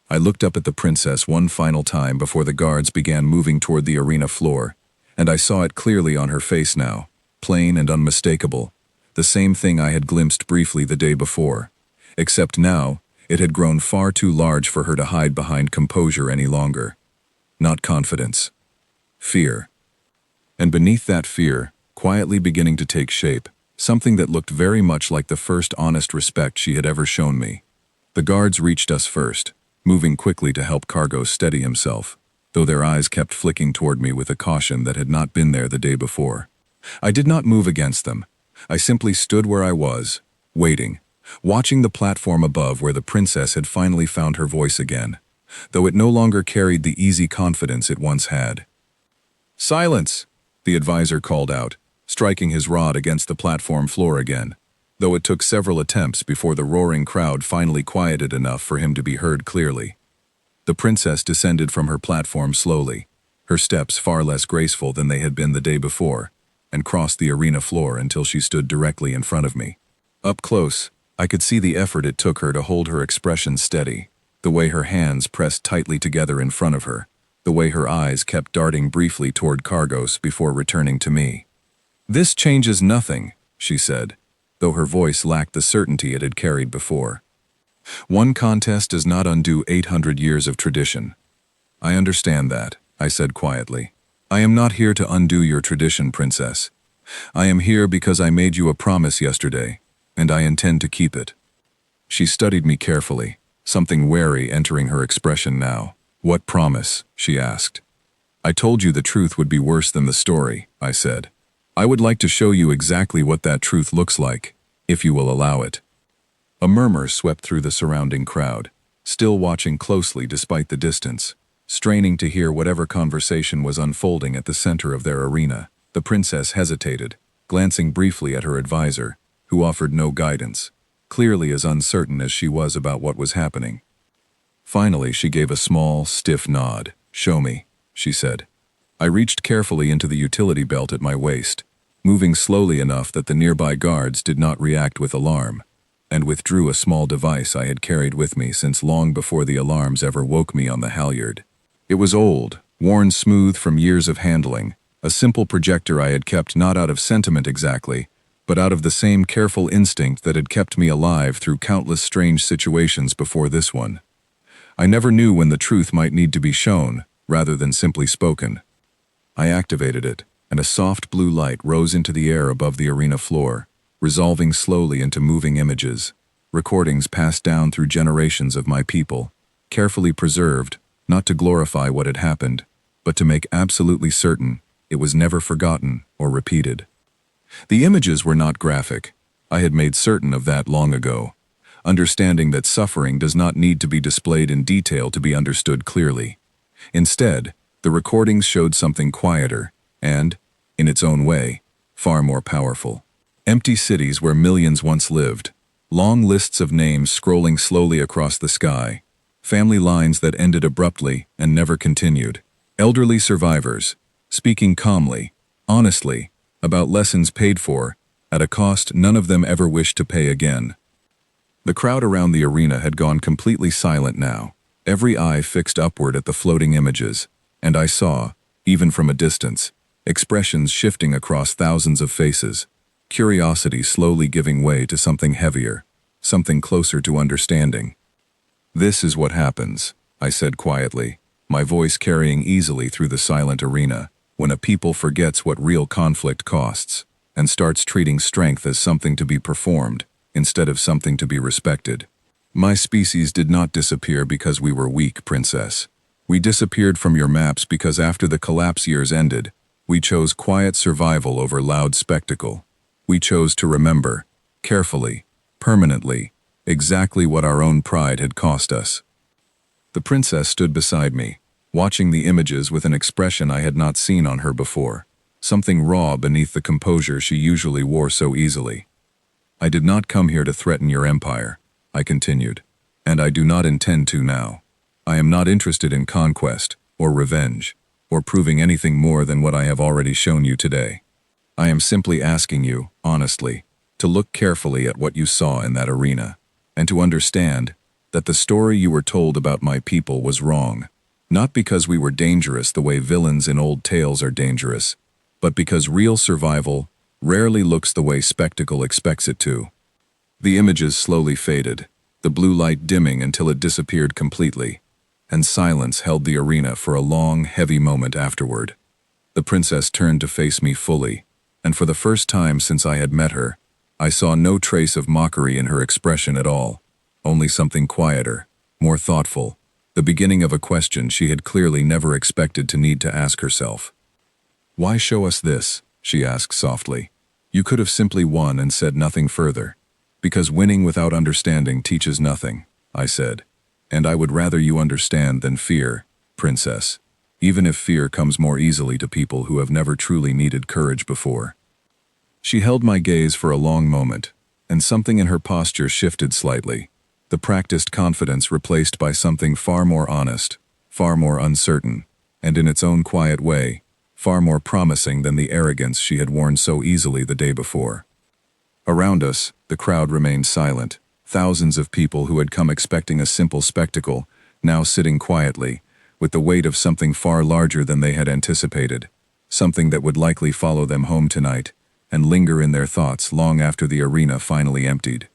I looked up at the princess one final time before the guards began moving toward the arena floor, and I saw it clearly on her face now, plain and unmistakable, the same thing I had glimpsed briefly the day before, except now it had grown far too large for her to hide behind composure any longer. Not confidence. Fear. And beneath that fear, quietly beginning to take shape, something that looked very much like the first honest respect she had ever shown me. The guards reached us first, moving quickly to help Cargos steady himself, though their eyes kept flicking toward me with a caution that had not been there the day before. I did not move against them. I simply stood where I was, waiting, watching the platform above where the princess had finally found her voice again, though it no longer carried the easy confidence it once had. "Silence!" the advisor called out, striking his rod against the platform floor again, though it took several attempts before the roaring crowd finally quieted enough for him to be heard clearly. The princess descended from her platform slowly, her steps far less graceful than they had been the day before, and crossed the arena floor until she stood directly in front of me. Up close, I could see the effort it took her to hold her expression steady, the way her hands pressed tightly together in front of her, the way her eyes kept darting briefly toward Cargos before returning to me. "This changes nothing," she said, though her voice lacked the certainty it had carried before. "One contest does not undo 800 years of tradition." "I understand that," I said quietly. "I am not here to undo your tradition, princess. I am here because I made you a promise yesterday, and I intend to keep it." She studied me carefully, something wary entering her expression now. "What promise?" she asked. "I told you the truth would be worse than the story," I said. "I would like to show you exactly what that truth looks like, if you will allow it." A murmur swept through the surrounding crowd, still watching closely despite the distance, straining to hear whatever conversation was unfolding at the center of their arena. The princess hesitated, glancing briefly at her advisor, who offered no guidance, clearly as uncertain as she was about what was happening. Finally, she gave a small, stiff nod. "Show me," she said. I reached carefully into the utility belt at my waist, moving slowly enough that the nearby guards did not react with alarm, and withdrew a small device I had carried with me since long before the alarms ever woke me on the halyard. It was old, worn smooth from years of handling, a simple projector I had kept not out of sentiment exactly, but out of the same careful instinct that had kept me alive through countless strange situations before this one. I never knew when the truth might need to be shown, rather than simply spoken. I activated it, and a soft blue light rose into the air above the arena floor, resolving slowly into moving images, recordings passed down through generations of my people, carefully preserved, not to glorify what had happened, but to make absolutely certain it was never forgotten or repeated. The images were not graphic. I had made certain of that long ago, understanding that suffering does not need to be displayed in detail to be understood clearly. Instead, the recordings showed something quieter and, in its own way, far more powerful. Empty cities where millions once lived, long lists of names scrolling slowly across the sky, family lines that ended abruptly and never continued, elderly survivors, speaking calmly, honestly, about lessons paid for, at a cost none of them ever wished to pay again. The crowd around the arena had gone completely silent now, every eye fixed upward at the floating images, and I saw, even from a distance, expressions shifting across thousands of faces, curiosity slowly giving way to something heavier, something closer to understanding. "This is what happens," I said quietly, my voice carrying easily through the silent arena, "when a people forgets what real conflict costs, and starts treating strength as something to be performed, instead of something to be respected. My species did not disappear because we were weak, princess. We disappeared from your maps because after the collapse years ended, We chose quiet survival over loud spectacle. We chose to remember, carefully, permanently, exactly what our own pride had cost us. The princess stood beside me, watching the images with an expression I had not seen on her before, something raw beneath the composure she usually wore so easily. I did not come here to threaten your empire, I continued, and I do not intend to now. I am not interested in conquest, or revenge, or proving anything more than what I have already shown you today. I am simply asking you, honestly, to look carefully at what you saw in that arena, and to understand that the story you were told about my people was wrong, not because we were dangerous the way villains in old tales are dangerous, but because real survival rarely looks the way spectacle expects it to. The images slowly faded, the blue light dimming until it disappeared completely, and silence held the arena for a long, heavy moment afterward. The princess turned to face me fully, and for the first time since I had met her, I saw no trace of mockery in her expression at all, only something quieter, more thoughtful, the beginning of a question she had clearly never expected to need to ask herself. "Why show us this?" she asked softly. "You could have simply won and said nothing further." "Because winning without understanding teaches nothing," I said. "And I would rather you understand than fear, princess, even if fear comes more easily to people who have never truly needed courage before." She held my gaze for a long moment, and something in her posture shifted slightly, the practiced confidence replaced by something far more honest, far more uncertain, and in its own quiet way, far more promising than the arrogance she had worn so easily the day before. Around us, the crowd remained silent, thousands of people who had come expecting a simple spectacle, now sitting quietly, with the weight of something far larger than they had anticipated, something that would likely follow them home tonight, and linger in their thoughts long after the arena finally emptied.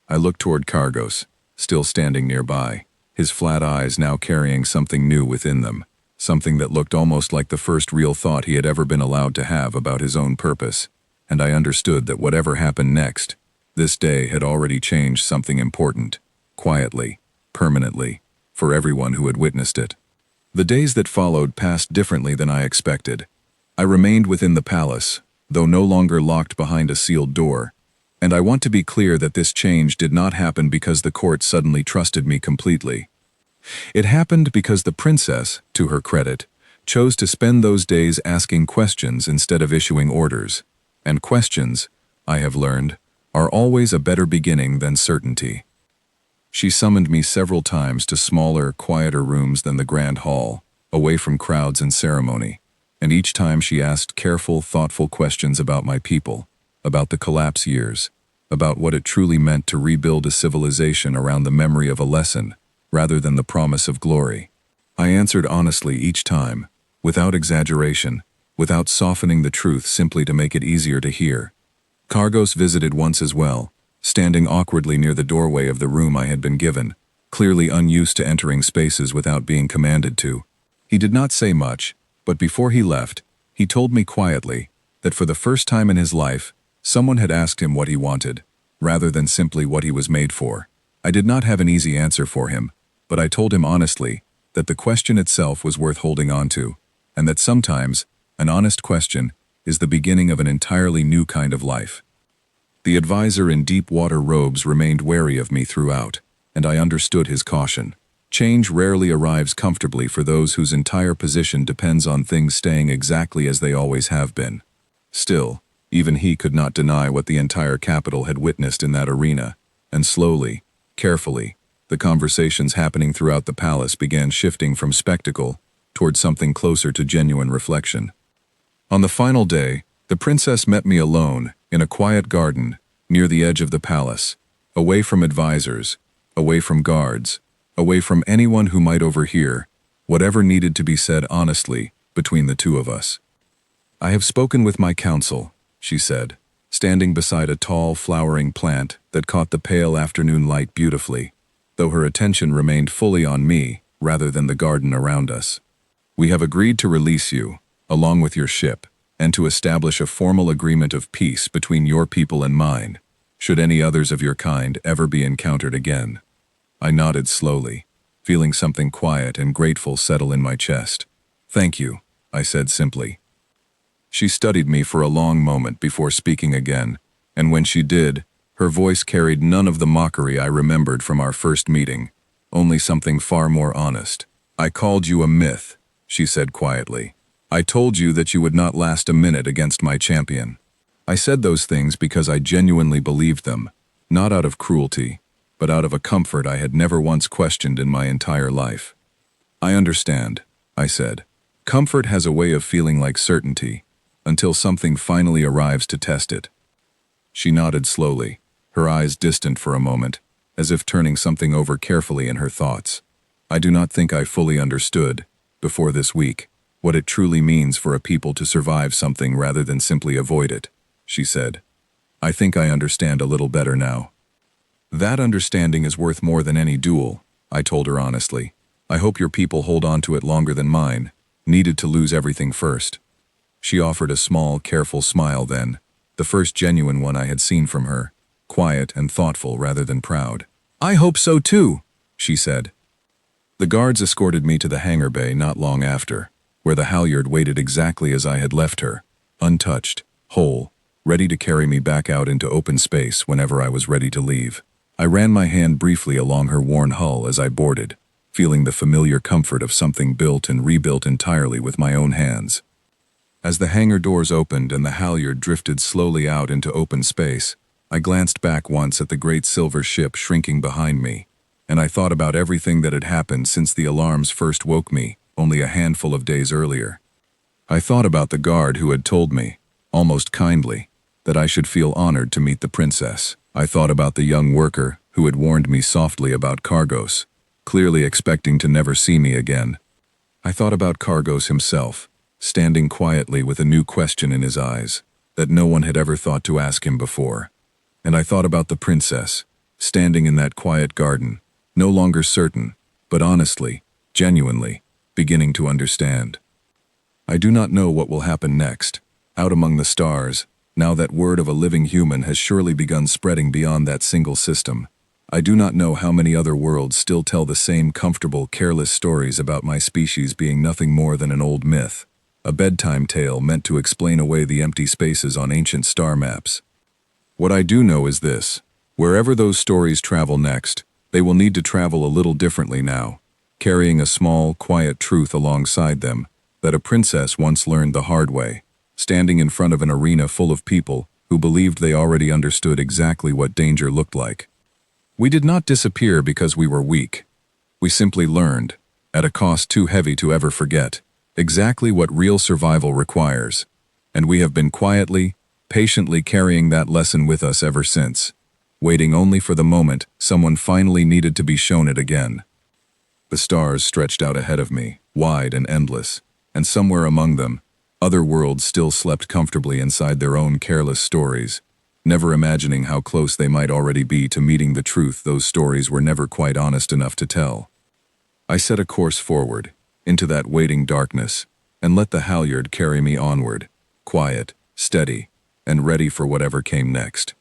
I looked toward Cargos, still standing nearby, his flat eyes now carrying something new within them, something that looked almost like the first real thought he had ever been allowed to have about his own purpose, and I understood that whatever happened next, this day had already changed something important, quietly, permanently, for everyone who had witnessed it. The days that followed passed differently than I expected. I remained within the palace, though no longer locked behind a sealed door, and I want to be clear that this change did not happen because the court suddenly trusted me completely. It happened because the princess, to her credit, chose to spend those days asking questions instead of issuing orders, and questions, I have learned, are always a better beginning than certainty. She summoned me several times to smaller, quieter rooms than the grand hall, away from crowds and ceremony, and each time she asked careful, thoughtful questions about my people, about the collapse years, about what it truly meant to rebuild a civilization around the memory of a lesson, rather than the promise of glory. I answered honestly each time, without exaggeration, without softening the truth simply to make it easier to hear. Cargos visited once as well, standing awkwardly near the doorway of the room I had been given, clearly unused to entering spaces without being commanded to. He did not say much, but before he left, he told me quietly that for the first time in his life, someone had asked him what he wanted, rather than simply what he was made for. I did not have an easy answer for him, but I told him honestly that the question itself was worth holding on to, and that sometimes an honest question is the beginning of an entirely new kind of life. The advisor in deep water robes remained wary of me throughout, and I understood his caution. Change rarely arrives comfortably for those whose entire position depends on things staying exactly as they always have been. Still, even he could not deny what the entire capital had witnessed in that arena, and slowly, carefully, the conversations happening throughout the palace began shifting from spectacle toward something closer to genuine reflection. On the final day, the princess met me alone in a quiet garden near the edge of the palace, away from advisors, away from guards, away from anyone who might overhear whatever needed to be said honestly between the two of us. "I have spoken with my council," she said, standing beside a tall, flowering plant that caught the pale afternoon light beautifully, though her attention remained fully on me rather than the garden around us. "We have agreed to release you, along with your ship, and to establish a formal agreement of peace between your people and mine, should any others of your kind ever be encountered again." I nodded slowly, feeling something quiet and grateful settle in my chest. "Thank you," I said simply. She studied me for a long moment before speaking again, and when she did, her voice carried none of the mockery I remembered from our first meeting, only something far more honest. "I called you a myth," she said quietly. "I told you that you would not last a minute against my champion. I said those things because I genuinely believed them, not out of cruelty, but out of a comfort I had never once questioned in my entire life." "I understand," I said. "Comfort has a way of feeling like certainty, until something finally arrives to test it." She nodded slowly, her eyes distant for a moment, as if turning something over carefully in her thoughts. "I do not think I fully understood, before this week, what it truly means for a people to survive something rather than simply avoid it," she said. "I think I understand a little better now." "That understanding is worth more than any duel," I told her honestly. "I hope your people hold on to it longer than mine, needed to lose everything first." She offered a small, careful smile then, the first genuine one I had seen from her, quiet and thoughtful rather than proud. "I hope so too," she said. The guards escorted me to the hangar bay not long after, where the halyard waited exactly as I had left her, untouched, whole, ready to carry me back out into open space whenever I was ready to leave. I ran my hand briefly along her worn hull as I boarded, feeling the familiar comfort of something built and rebuilt entirely with my own hands. As the hangar doors opened and the halyard drifted slowly out into open space, I glanced back once at the great silver ship shrinking behind me, and I thought about everything that had happened since the alarms first woke me, only a handful of days earlier. I thought about the guard who had told me, almost kindly, that I should feel honored to meet the princess. I thought about the young worker who had warned me softly about Cargos, clearly expecting to never see me again. I thought about Cargos himself, standing quietly with a new question in his eyes that no one had ever thought to ask him before. And I thought about the princess, standing in that quiet garden, no longer certain, but honestly, genuinely, beginning to understand. I do not know what will happen next, out among the stars, now that word of a living human has surely begun spreading beyond that single system. I do not know how many other worlds still tell the same comfortable, careless stories about my species being nothing more than an old myth, a bedtime tale meant to explain away the empty spaces on ancient star maps. What I do know is this: wherever those stories travel next, they will need to travel a little differently now, carrying a small, quiet truth alongside them that a princess once learned the hard way, standing in front of an arena full of people who believed they already understood exactly what danger looked like. We did not disappear because we were weak. We simply learned, at a cost too heavy to ever forget, exactly what real survival requires, and we have been quietly, patiently carrying that lesson with us ever since, waiting only for the moment someone finally needed to be shown it again. The stars stretched out ahead of me, wide and endless, and somewhere among them, other worlds still slept comfortably inside their own careless stories, never imagining how close they might already be to meeting the truth those stories were never quite honest enough to tell. I set a course forward, into that waiting darkness, and let the halyard carry me onward, quiet, steady, and ready for whatever came next.